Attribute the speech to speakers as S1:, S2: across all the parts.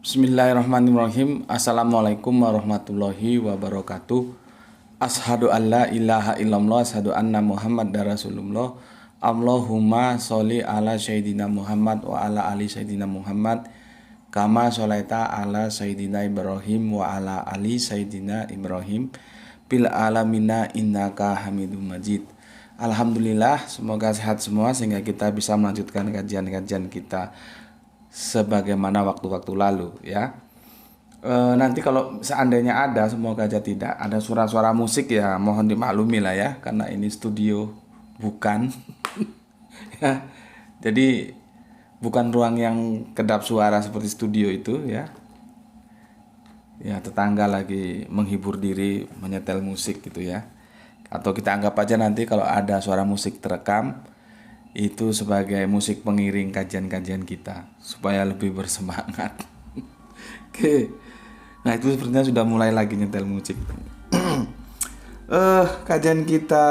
S1: Bismillahirrahmanirrahim. Assalamualaikum warahmatullahi wabarakatuh. Ashadu an la ilaha illallah, ashadu anna Muhammad Rasulullah. Allahumma sholli ala Sayyidina Muhammad wa ala ali Sayyidina Muhammad kama sholaita ala Sayyidina Ibrahim wa ala ali Sayyidina Ibrahim bil alamina innaka hamidum majid. Alhamdulillah, semoga sehat semua sehingga kita bisa melanjutkan kajian-kajian kita sebagaimana waktu-waktu lalu ya. Nanti kalau seandainya ada, semoga aja tidak ada suara-suara musik ya, mohon dimaklumi lah ya, karena ini studio bukan ya. Jadi bukan ruang yang kedap suara seperti studio itu ya. Ya, tetangga lagi menghibur diri menyetel musik gitu ya. Atau kita anggap aja nanti kalau ada suara musik terekam itu sebagai musik pengiring kajian-kajian kita supaya lebih bersemangat. Oke. Nah, itu sepertinya sudah mulai lagi nyetel musik. Kajian kita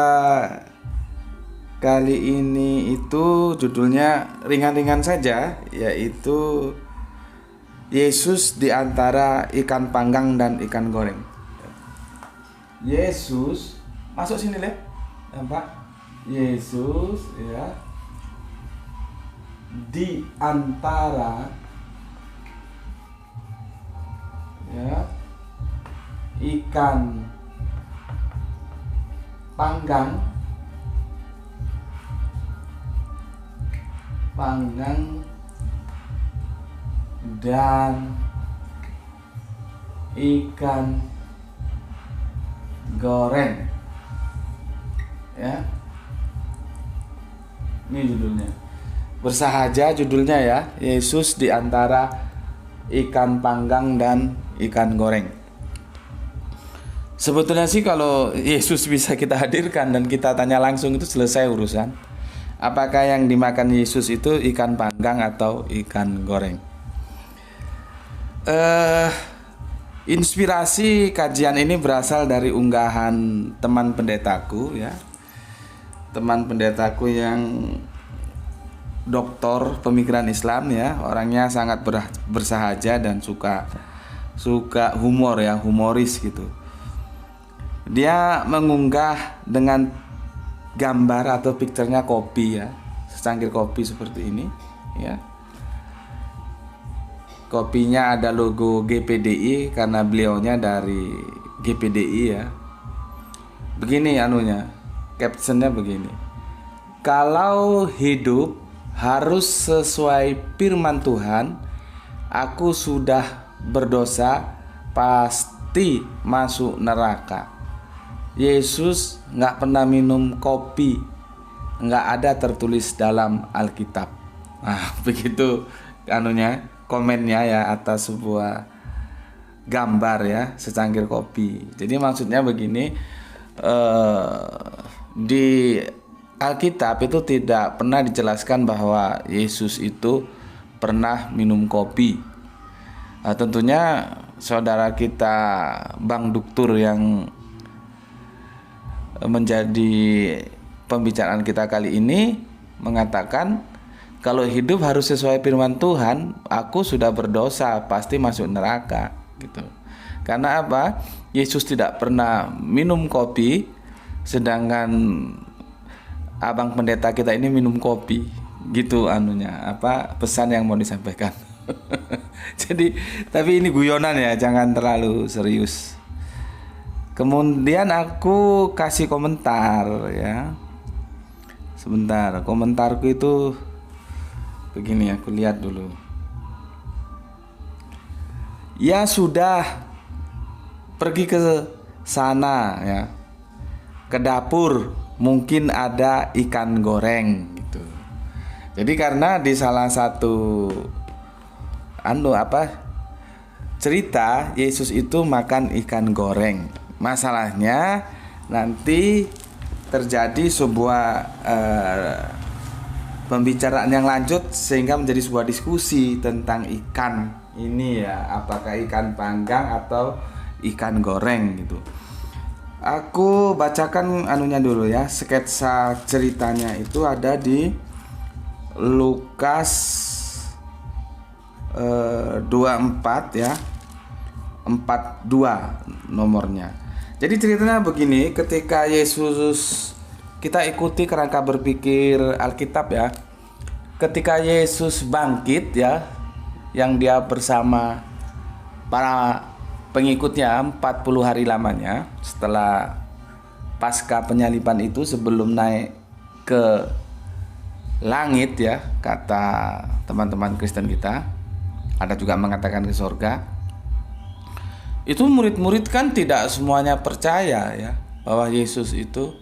S1: kali ini itu judulnya ringan-ringan saja, yaitu Yesus di antara ikan panggang dan ikan goreng. Yesus masuk sini, Le. Pak. Yesus ya di antara ya ikan panggang dan ikan goreng ya. Ini judulnya. Bersahaja judulnya ya, Yesus di antara ikan panggang dan ikan goreng. Sebetulnya sih kalau Yesus bisa kita hadirkan dan kita tanya langsung itu selesai urusan. Apakah yang dimakan Yesus itu ikan panggang atau ikan goreng? Inspirasi kajian ini berasal dari unggahan teman pendetaku ya. Teman pendetaku yang doktor pemikiran Islam ya, orangnya sangat bersahaja dan suka humor ya, humoris gitu. Dia mengunggah dengan gambar atau picture-nya kopi ya, secangkir kopi seperti ini ya. Kopinya ada logo GPDI karena beliaunya dari GPDI ya. Begini anunya, captionnya begini: kalau hidup harus sesuai firman Tuhan, aku sudah berdosa, pasti masuk neraka. Yesus gak pernah minum kopi, gak ada tertulis dalam Alkitab. Nah, begitu anunya, komennya ya atas sebuah gambar ya, secangkir kopi. Jadi maksudnya begini, di Alkitab itu tidak pernah dijelaskan bahwa Yesus itu pernah minum kopi. Nah, tentunya saudara kita Bang Duktur yang menjadi pembicaraan kita kali ini mengatakan kalau hidup harus sesuai firman Tuhan, aku sudah berdosa, pasti masuk neraka gitu. Karena apa? Yesus tidak pernah minum kopi, sedangkan abang pendeta kita ini minum kopi gitu anunya, apa pesan yang mau disampaikan. Jadi tapi ini guyonan ya, jangan terlalu serius. Kemudian aku kasih komentar ya. Sebentar, komentarku itu begini, aku lihat dulu. Ya sudah, pergi ke sana ya, ke dapur, mungkin ada ikan goreng gitu. Jadi karena di salah satu cerita Yesus itu makan ikan goreng. Masalahnya nanti terjadi sebuah pembicaraan yang lanjut sehingga menjadi sebuah diskusi tentang ikan ini ya, apakah ikan panggang atau ikan goreng gitu. Aku bacakan anunya dulu ya, sketsa ceritanya itu ada di Lukas 24 ya. 42 nomornya. Jadi ceritanya begini, ketika Yesus, kita ikuti kerangka berpikir Alkitab ya. Ketika Yesus bangkit ya, yang dia bersama para pengikutnya 40 hari lamanya setelah pasca penyaliban itu, sebelum naik ke langit ya, kata teman-teman Kristen kita, ada juga mengatakan ke surga. Itu murid-murid kan tidak semuanya percaya ya bahwa Yesus itu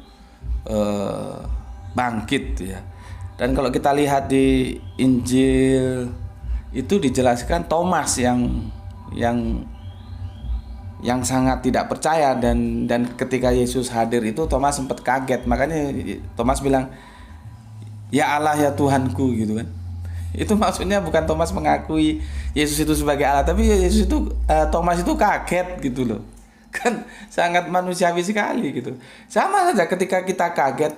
S1: bangkit ya. Dan kalau kita lihat di Injil itu dijelaskan Thomas yang sangat tidak percaya, dan ketika Yesus hadir itu Thomas sempat kaget. Makanya Thomas bilang, "Ya Allah, ya Tuhanku," gitu kan. Itu maksudnya bukan Thomas mengakui Yesus itu sebagai Allah, tapi Yesus itu Thomas itu kaget gitu loh. Kan sangat manusiawi sekali gitu. Sama saja ketika kita kaget,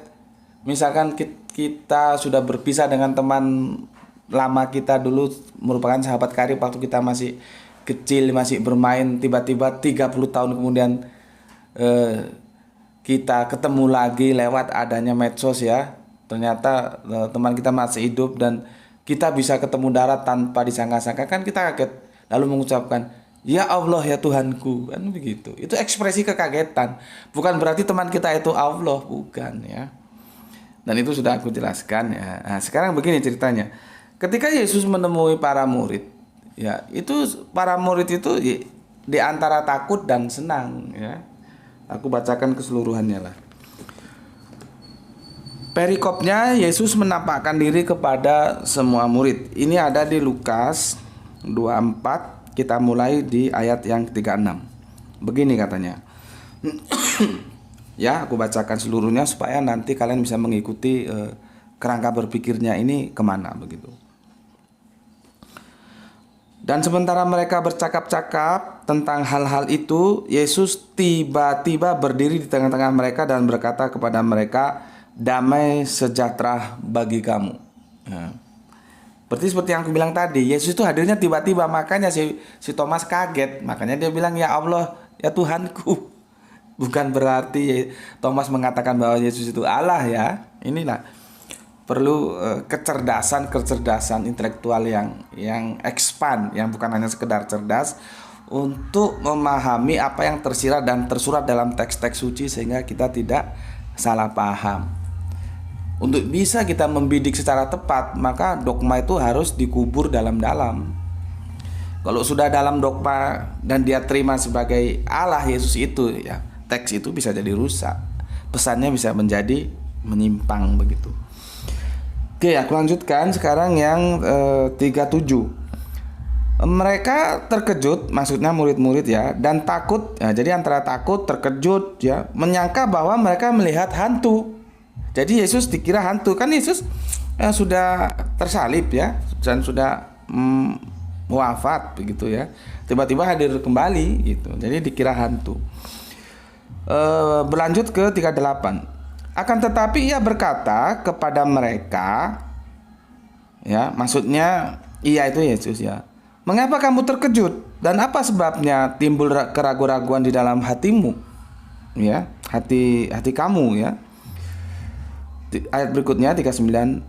S1: misalkan kita sudah berpisah dengan teman lama kita dulu, merupakan sahabat karib waktu kita masih kecil, masih bermain, tiba-tiba 30 tahun kemudian kita ketemu lagi lewat adanya medsos ya. Ternyata teman kita masih hidup dan kita bisa ketemu darat tanpa disangka-sangka, kan kita kaget. Lalu mengucapkan, "Ya Allah, ya Tuhanku," kan begitu. Itu ekspresi kekagetan. Bukan berarti teman kita itu Allah, bukan ya. Dan itu sudah aku jelaskan ya. Nah, sekarang begini ceritanya. Ketika Yesus menemui para murid, ya, itu para murid itu di antara takut dan senang ya. Aku bacakan keseluruhannya lah. Perikopnya, Yesus menampakkan diri kepada semua murid. Ini ada di Lukas 24, kita mulai di ayat yang 36. Begini katanya. Ya, aku bacakan seluruhnya supaya nanti kalian bisa mengikuti kerangka berpikirnya ini kemana begitu. Dan sementara mereka bercakap-cakap tentang hal-hal itu, Yesus tiba-tiba berdiri di tengah-tengah mereka dan berkata kepada mereka, "Damai sejahtera bagi kamu." Nah, seperti yang aku bilang tadi, Yesus itu hadirnya tiba-tiba, makanya si Thomas kaget. Makanya dia bilang, "Ya Allah, ya Tuhanku." Bukan berarti Thomas mengatakan bahwa Yesus itu Allah ya. Inilah perlu kecerdasan intelektual yang expand, yang bukan hanya sekedar cerdas, untuk memahami apa yang tersirat dan tersurat dalam teks-teks suci sehingga kita tidak salah paham. Untuk bisa kita membidik secara tepat, maka dogma itu harus dikubur dalam-dalam. Kalau sudah dalam dogma dan dia terima sebagai Allah Yesus itu ya, teks itu bisa jadi rusak. Pesannya bisa menjadi menyimpang begitu. Oke, aku lanjutkan sekarang yang 37. Mereka terkejut, maksudnya murid-murid ya, dan takut. Ya, jadi antara takut, terkejut ya, menyangka bahwa mereka melihat hantu. Jadi Yesus dikira hantu, kan Yesus sudah tersalib ya, dan sudah wafat begitu ya. Tiba-tiba hadir kembali gitu. Jadi dikira hantu. Berlanjut ke 38. Akan tetapi ia berkata kepada mereka, ya, maksudnya ia itu Yesus ya, "Mengapa kamu terkejut dan apa sebabnya timbul keraguan-raguan di dalam hatimu?" Ya, hati kamu ya. Ayat berikutnya 39.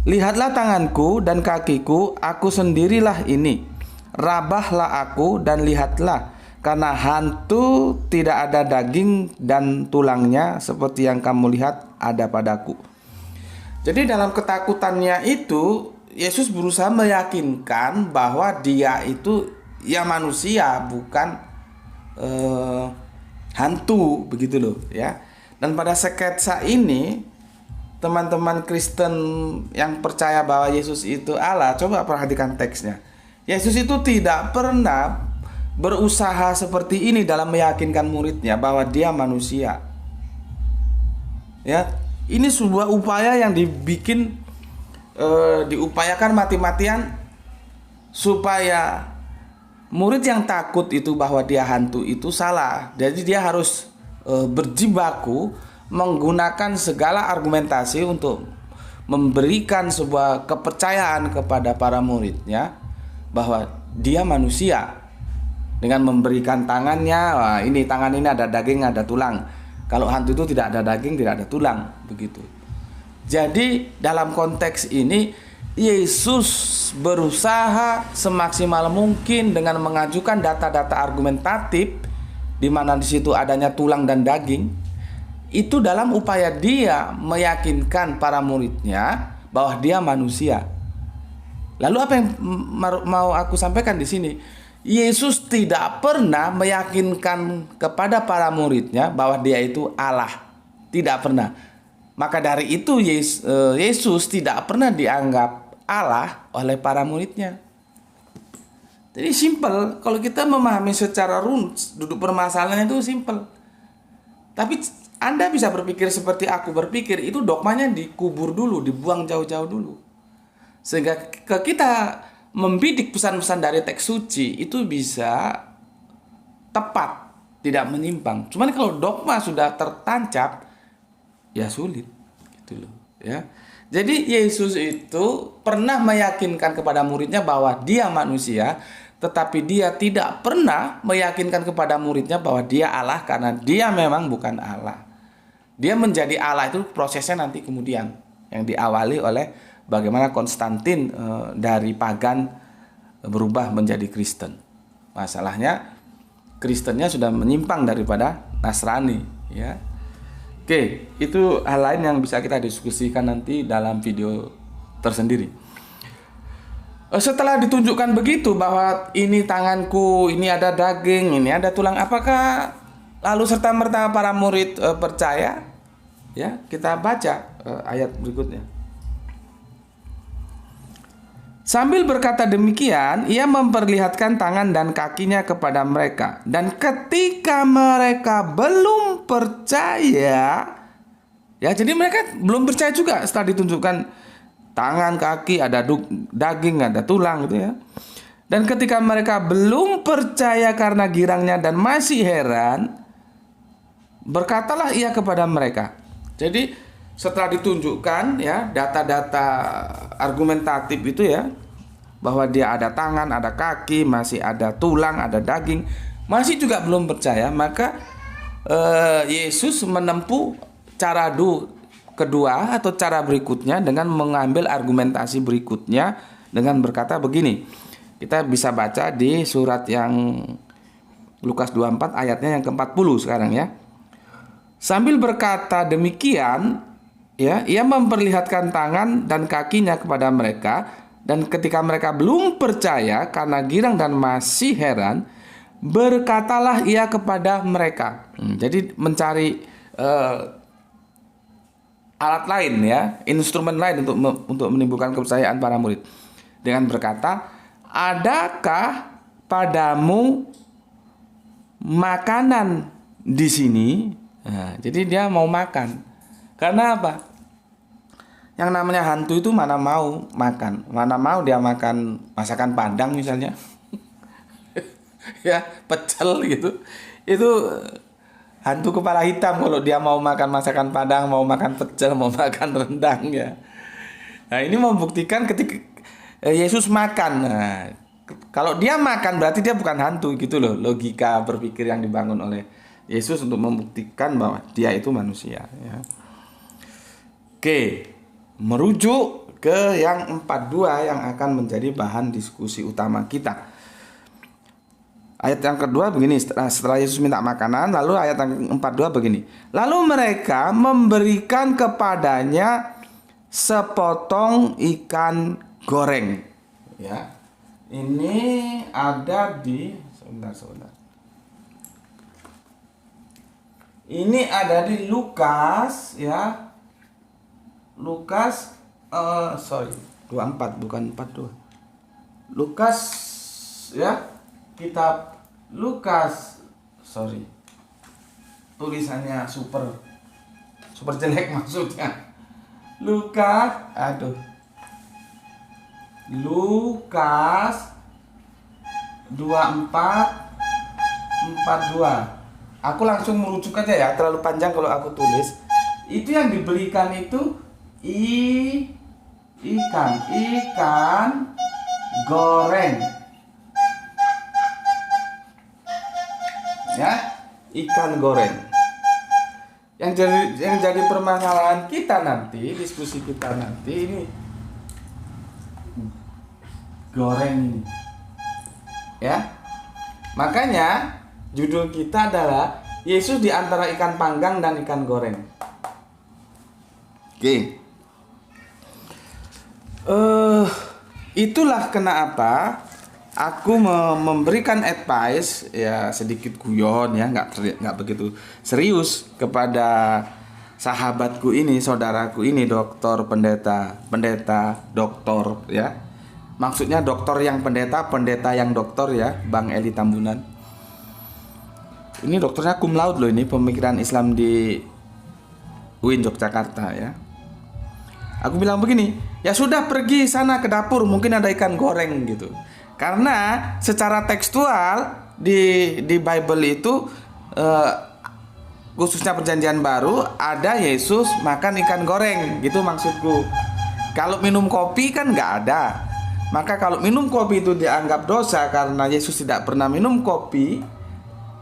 S1: "Lihatlah tanganku dan kakiku, aku sendirilah ini. Rabahlah aku dan lihatlah, karena hantu tidak ada daging dan tulangnya seperti yang kamu lihat ada padaku." Jadi dalam ketakutannya itu, Yesus berusaha meyakinkan bahwa dia itu ya manusia, bukan hantu begitu loh ya. Dan pada sketsa ini, teman-teman Kristen yang percaya bahwa Yesus itu Allah, coba perhatikan teksnya. Yesus itu tidak pernah berusaha seperti ini dalam meyakinkan muridnya bahwa dia manusia. Ya, ini sebuah upaya yang diupayakan mati-matian supaya murid yang takut itu bahwa dia hantu itu salah. Jadi dia harus berjibaku menggunakan segala argumentasi untuk memberikan sebuah kepercayaan kepada para muridnya bahwa dia manusia dengan memberikan tangannya. Wah, ini tangan ini ada daging, ada tulang. Kalau hantu itu tidak ada daging, tidak ada tulang, begitu. Jadi dalam konteks ini Yesus berusaha semaksimal mungkin dengan mengajukan data-data argumentatif di mana di situ adanya tulang dan daging, itu dalam upaya dia meyakinkan para muridnya bahwa dia manusia. Lalu apa yang mau aku sampaikan di sini? Yesus tidak pernah meyakinkan kepada para muridnya bahwa dia itu Allah. Tidak pernah. Maka dari itu Yesus tidak pernah dianggap Allah oleh para muridnya. Jadi simple. Kalau kita memahami secara runs, duduk permasalahannya itu simple. Tapi Anda bisa berpikir seperti aku berpikir, itu dogmanya dikubur dulu, dibuang jauh-jauh dulu. Sehingga kita membidik pesan-pesan dari teks suci itu bisa tepat, tidak menyimpang. Cuman kalau dogma sudah tertancap, ya sulit, gitu loh, ya. Jadi Yesus itu pernah meyakinkan kepada muridnya bahwa dia manusia, tetapi dia tidak pernah meyakinkan kepada muridnya bahwa dia Allah, karena dia memang bukan Allah. Dia menjadi Allah itu prosesnya nanti kemudian, yang diawali oleh bagaimana Konstantin dari pagan berubah menjadi Kristen. Masalahnya Kristennya sudah menyimpang daripada Nasrani, ya. Oke, itu hal lain yang bisa kita diskusikan nanti dalam video tersendiri. Setelah ditunjukkan begitu bahwa ini tanganku, ini ada daging, ini ada tulang, apakah lalu serta-merta para murid percaya? Ya, kita baca ayat berikutnya. Sambil berkata demikian, ia memperlihatkan tangan dan kakinya kepada mereka. Dan ketika mereka belum percaya, ya, jadi mereka belum percaya juga setelah ditunjukkan tangan, kaki, ada daging, ada tulang gitu ya. Dan ketika mereka belum percaya karena girangnya dan masih heran, berkatalah ia kepada mereka. Jadi setelah ditunjukkan ya data-data argumentatif itu ya, bahwa dia ada tangan, ada kaki, masih ada tulang, ada daging, masih juga belum percaya, maka Yesus menempuh cara kedua atau cara berikutnya dengan mengambil argumentasi berikutnya dengan berkata begini. Kita bisa baca di surat yang Lukas 24 ayatnya yang ke-40 sekarang ya. Sambil berkata demikian, ya, ia memperlihatkan tangan dan kakinya kepada mereka, dan ketika mereka belum percaya karena girang dan masih heran, berkatalah ia kepada mereka. Jadi mencari alat lain ya, instrumen lain untuk menimbulkan kepercayaan para murid dengan berkata, adakah padamu makanan di sini? Nah, jadi dia mau makan. Karena apa? Yang namanya hantu itu mana mau makan, mana mau dia makan masakan Padang misalnya, ya pecel gitu. Itu hantu kepala hitam kalau dia mau makan masakan Padang, mau makan pecel, mau makan rendang ya. Nah ini membuktikan ketika Yesus makan. Nah, kalau dia makan berarti dia bukan hantu gitu loh. Logika berpikir yang dibangun oleh Yesus untuk membuktikan bahwa dia itu manusia ya. Oke, merujuk ke yang 42 yang akan menjadi bahan diskusi utama kita. Ayat yang kedua begini, setelah Yesus minta makanan, lalu ayat yang 42 begini. Lalu mereka memberikan kepadanya sepotong ikan goreng. Ya, ini ada di sebentar. Ini ada di Lukas ya. Lukas 24 bukan 42. Lukas ya. Kitab Lukas, tulisannya super jelek maksudnya. Lukas 24:42. Aku langsung merujuk aja ya, terlalu panjang kalau aku tulis. Itu yang diberikan itu ikan goreng. ya, ikan goreng. Yang jadi permasalahan kita nanti, diskusi kita nanti ini goreng ini. Ya. Makanya judul kita adalah Yesus di antara ikan panggang dan ikan goreng. Oke. Itulah kenapa aku memberikan advice ya sedikit guyon ya, nggak begitu serius kepada sahabatku ini, saudaraku ini, dokter, pendeta, doktor ya. Maksudnya dokter yang pendeta, pendeta yang dokter ya, Bang Eli Tambunan. Ini dokternya cum laude loh, ini pemikiran Islam di UIN Yogyakarta ya. Aku bilang begini, ya sudah pergi sana ke dapur, mungkin ada ikan goreng gitu. Karena secara tekstual di Bible itu khususnya Perjanjian Baru ada Yesus makan ikan goreng gitu maksudku. Kalau minum kopi kan nggak ada. Maka kalau minum kopi itu dianggap dosa karena Yesus tidak pernah minum kopi,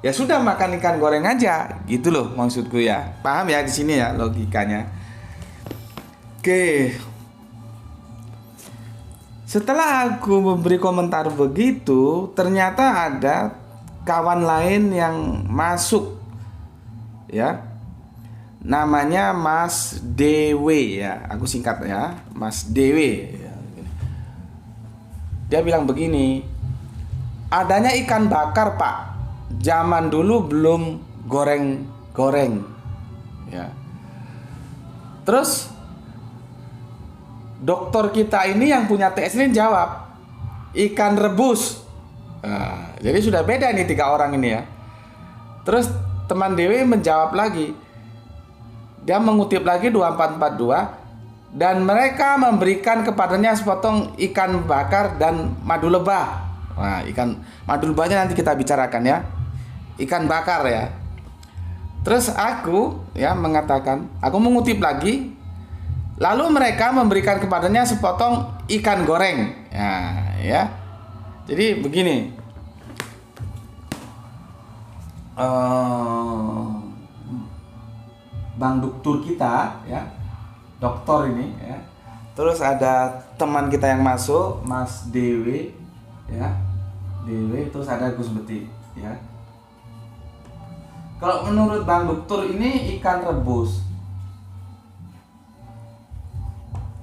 S1: ya sudah makan ikan goreng aja gitu loh maksudku ya. Paham ya di sini ya logikanya. Oke. Setelah aku memberi komentar begitu, ternyata ada kawan lain yang masuk ya. Namanya Mas Dewe ya. Aku singkat ya, Mas Dewe ya. Dia bilang begini, adanya ikan bakar Pak, zaman dulu belum goreng-goreng ya. Terus dokter kita ini yang punya TS ini jawab, ikan rebus. Nah, jadi sudah beda nih 3 orang ini ya. Terus teman Dewi menjawab lagi, dia mengutip lagi 2442, dan mereka memberikan kepadanya sepotong ikan bakar dan madu lebah. Nah, ikan madu lebahnya nanti kita bicarakan ya. Ikan bakar ya. Terus aku ya mengatakan, aku mengutip lagi, lalu mereka memberikan kepadanya sepotong ikan goreng. Nah, ya. Jadi begini. Bang dokter kita ya. Dokter ini ya. Terus ada teman kita yang masuk, Mas Dewi ya. Dewi, terus ada Gus Beti ya. Kalau menurut Bang Dokter ini ikan rebus.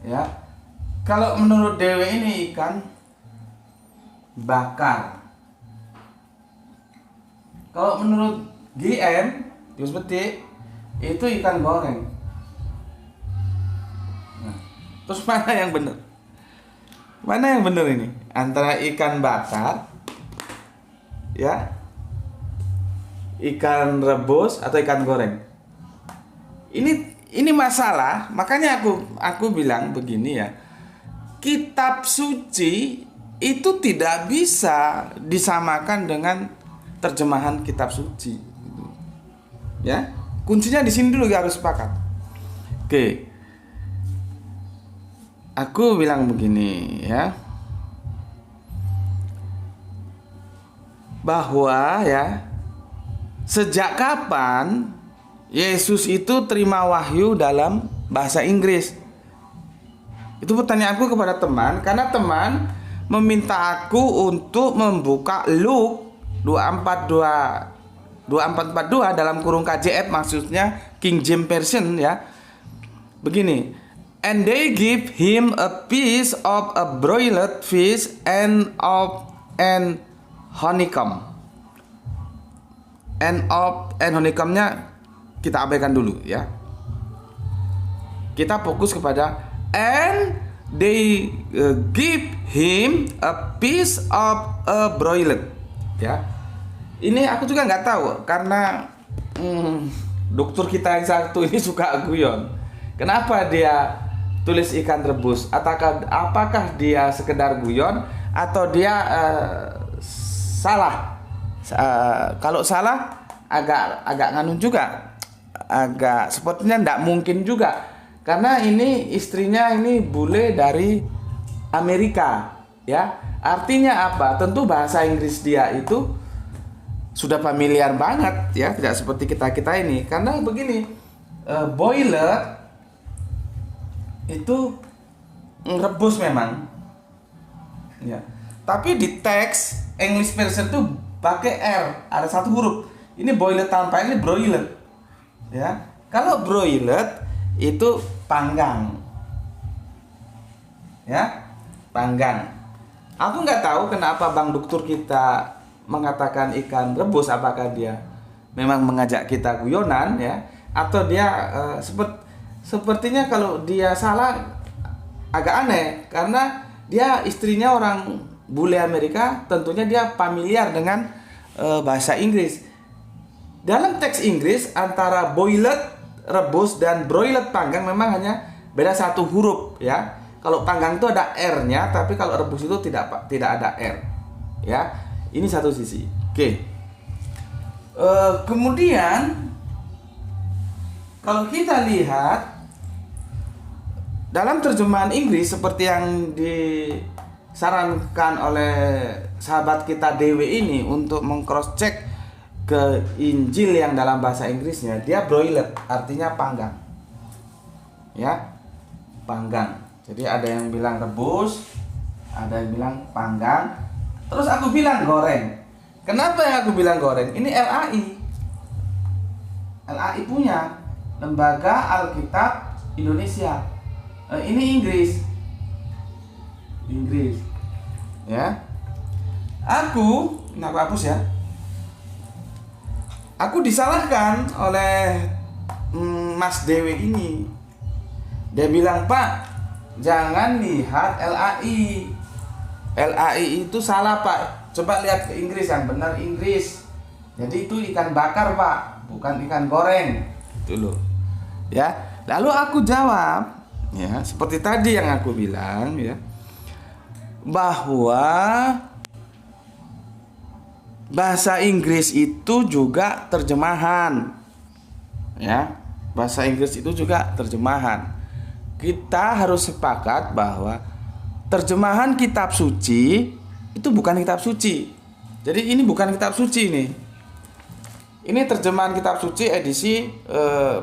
S1: Ya. Kalau menurut Dewi ini ikan bakar. Kalau menurut GM, Gus Beti, itu ikan goreng. Nah, terus mana yang benar? Mana yang benar ini? Antara ikan bakar ya, ikan rebus atau ikan goreng? Ini masalah. Makanya aku bilang begini ya. Kitab suci itu tidak bisa disamakan dengan terjemahan kitab suci. Ya, kuncinya di sini dulu harus sepakat. Oke. Aku bilang begini ya. Bahwa ya, sejak kapan Yesus itu terima wahyu dalam bahasa Inggris? Itu pertanyaanku kepada teman, karena teman meminta aku untuk membuka Luke 2442 dalam kurung KJF, maksudnya King James Version ya. Begini, and they give him a piece of a broiled fish and honeycomb. And honeycombnya kita abaikan dulu ya. Kita fokus kepada and they give him a piece of a broiled ya. Ini aku juga nggak tahu karena dokter kita yang satu ini suka guyon. Kenapa dia tulis ikan rebus? Apakah dia sekedar guyon atau dia salah? Kalau salah agak nganu juga, agak sepertinya tidak mungkin juga, karena ini istrinya ini bule dari Amerika ya. Artinya apa? Tentu bahasa Inggris dia itu sudah familiar banget ya, tidak seperti kita ini. Karena begini, boiler itu rebus memang ya, tapi di teks English version tuh pakai R, ada satu huruf. Ini boiler tanpa ini broiler ya. Kalau broiler itu panggang ya, panggang. Aku nggak tahu kenapa Bang Dokter kita mengatakan ikan rebus, apakah dia memang mengajak kita guyonan ya, atau dia sepertinya kalau dia salah agak aneh, karena dia istrinya orang bule Amerika, tentunya dia familiar dengan bahasa Inggris. Dalam teks Inggris antara boiled rebus dan broiled panggang memang hanya beda satu huruf ya. Kalau panggang itu ada R-nya, tapi kalau rebus itu tidak ada R ya. Ini satu sisi. Oke. Kemudian kalau kita lihat dalam terjemahan Inggris seperti yang disarankan oleh sahabat kita Dewi ini untuk meng-cross check ke Injil yang dalam bahasa Inggrisnya, dia broiler, artinya panggang ya, panggang. Jadi ada yang bilang rebus, ada yang bilang panggang, terus aku bilang goreng. Kenapa yang aku bilang goreng? Ini LAI punya, Lembaga Alkitab Indonesia. Ini Inggris ya. Ini aku hapus ya. Aku disalahkan oleh Mas Dewi ini. Dia bilang, Pak, jangan lihat LAI. LAI itu salah, Pak. Coba lihat ke Inggris, yang benar Inggris. Jadi itu ikan bakar, Pak, bukan ikan goreng. Itu loh. Ya. Lalu aku jawab, ya, seperti tadi yang aku bilang ya, bahwa bahasa Inggris itu juga terjemahan. Ya. Bahasa Inggris itu juga terjemahan. Kita harus sepakat bahwa terjemahan kitab suci itu bukan kitab suci. Jadi ini bukan kitab suci ini. Ini terjemahan kitab suci edisi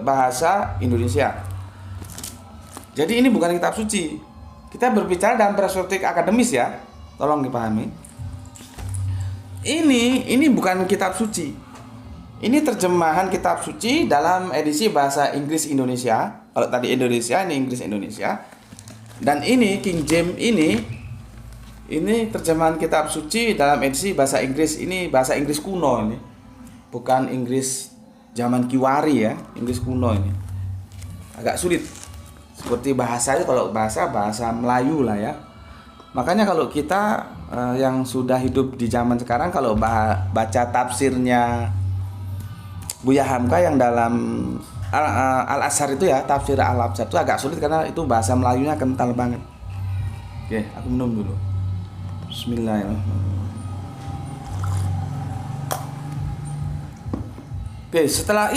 S1: bahasa Indonesia. Jadi ini bukan kitab suci. Kita berbicara dalam perspektif akademis ya. Tolong dipahami. Ini bukan kitab suci. Ini terjemahan kitab suci dalam edisi bahasa Inggris Indonesia. Kalau tadi Indonesia, ini Inggris Indonesia. Dan ini King James ini terjemahan kitab suci dalam edisi bahasa Inggris. Ini bahasa Inggris kuno ini. Bukan Inggris zaman Kiwari ya, Inggris kuno ini. Agak sulit. Seperti bahasanya, kalau bahasa Melayu lah ya. Makanya kalau kita yang sudah hidup di zaman sekarang, kalau baca tafsirnya Buya Hamka yang dalam Al-Azhar itu ya, tafsir Al-Azhar itu agak sulit karena itu bahasa Melayunya kental banget. Oke, aku minum dulu. Bismillahirrahmanirrahim. Oke, setelah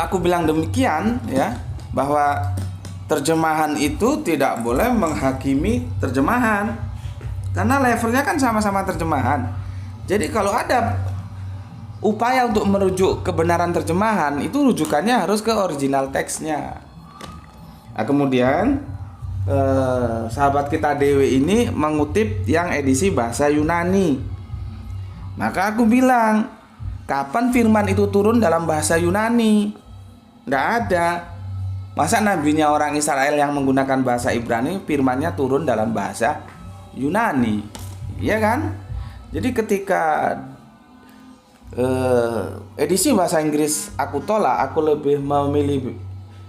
S1: aku bilang demikian ya, bahwa terjemahan itu tidak boleh menghakimi terjemahan, karena levelnya kan sama-sama terjemahan. Jadi kalau ada upaya untuk merujuk kebenaran terjemahan, itu rujukannya harus ke original teksnya. Nah, kemudian sahabat kita Dewi ini mengutip yang edisi bahasa Yunani. Maka aku bilang, kapan firman itu turun dalam bahasa Yunani? Nggak ada. Masa nabinya orang Israel yang menggunakan bahasa Ibrani, firmannya turun dalam bahasa Yunani? Iya kan? Jadi ketika edisi bahasa Inggris aku tolak, aku lebih memilih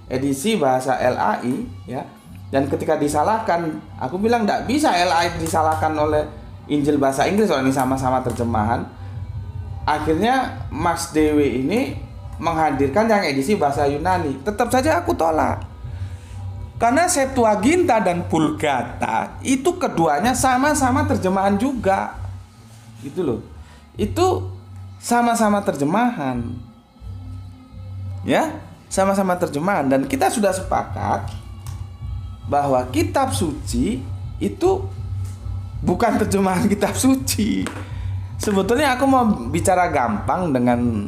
S1: edisi bahasa LAI ya. Dan ketika disalahkan, aku bilang tidak bisa LAI disalahkan oleh Injil bahasa Inggris, soalnya ini sama-sama terjemahan. Akhirnya Mas Dewi ini menghadirkan yang edisi bahasa Yunani. Tetap saja aku tolak, karena Septuaginta dan Vulgata itu keduanya sama-sama terjemahan juga, gitu loh. Itu sama-sama terjemahan, ya, sama-sama terjemahan. Dan kita sudah sepakat bahwa kitab suci itu bukan terjemahan kitab suci. Sebetulnya aku mau bicara gampang dengan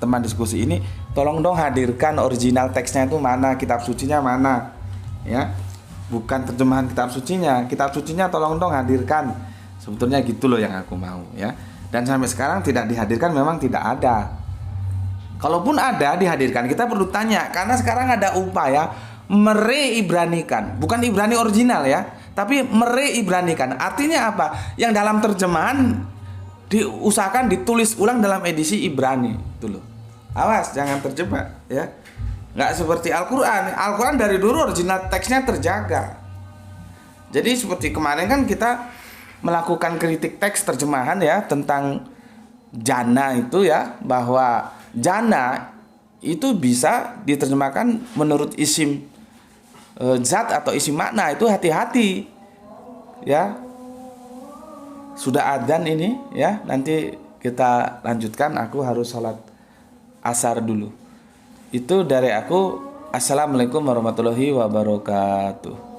S1: teman diskusi ini. Tolong dong hadirkan original teksnya itu mana, kitab sucinya mana, ya. Bukan terjemahan kitab sucinya. Kitab sucinya tolong dong hadirkan. Sebetulnya gitu loh yang aku mau, ya. Dan sampai sekarang tidak dihadirkan, memang tidak ada. Kalaupun ada dihadirkan, kita perlu tanya, karena sekarang ada upaya mereibranikan, bukan Ibrani original ya, tapi mereibranikan. Artinya apa? Yang dalam terjemahan diusahakan ditulis ulang dalam edisi Ibrani, itu loh. Awas jangan terjebak ya. Nggak seperti Al-Quran. Al-Quran dari dulu original teksnya terjaga. Jadi seperti kemarin kan kita melakukan kritik teks terjemahan ya tentang jana itu ya, bahwa jana itu bisa diterjemahkan menurut isim zat atau isim makna. Itu hati-hati ya. Sudah adzan ini ya, nanti kita lanjutkan. Aku harus sholat asar dulu. Itu dari aku. Assalamualaikum warahmatullahi wabarakatuh.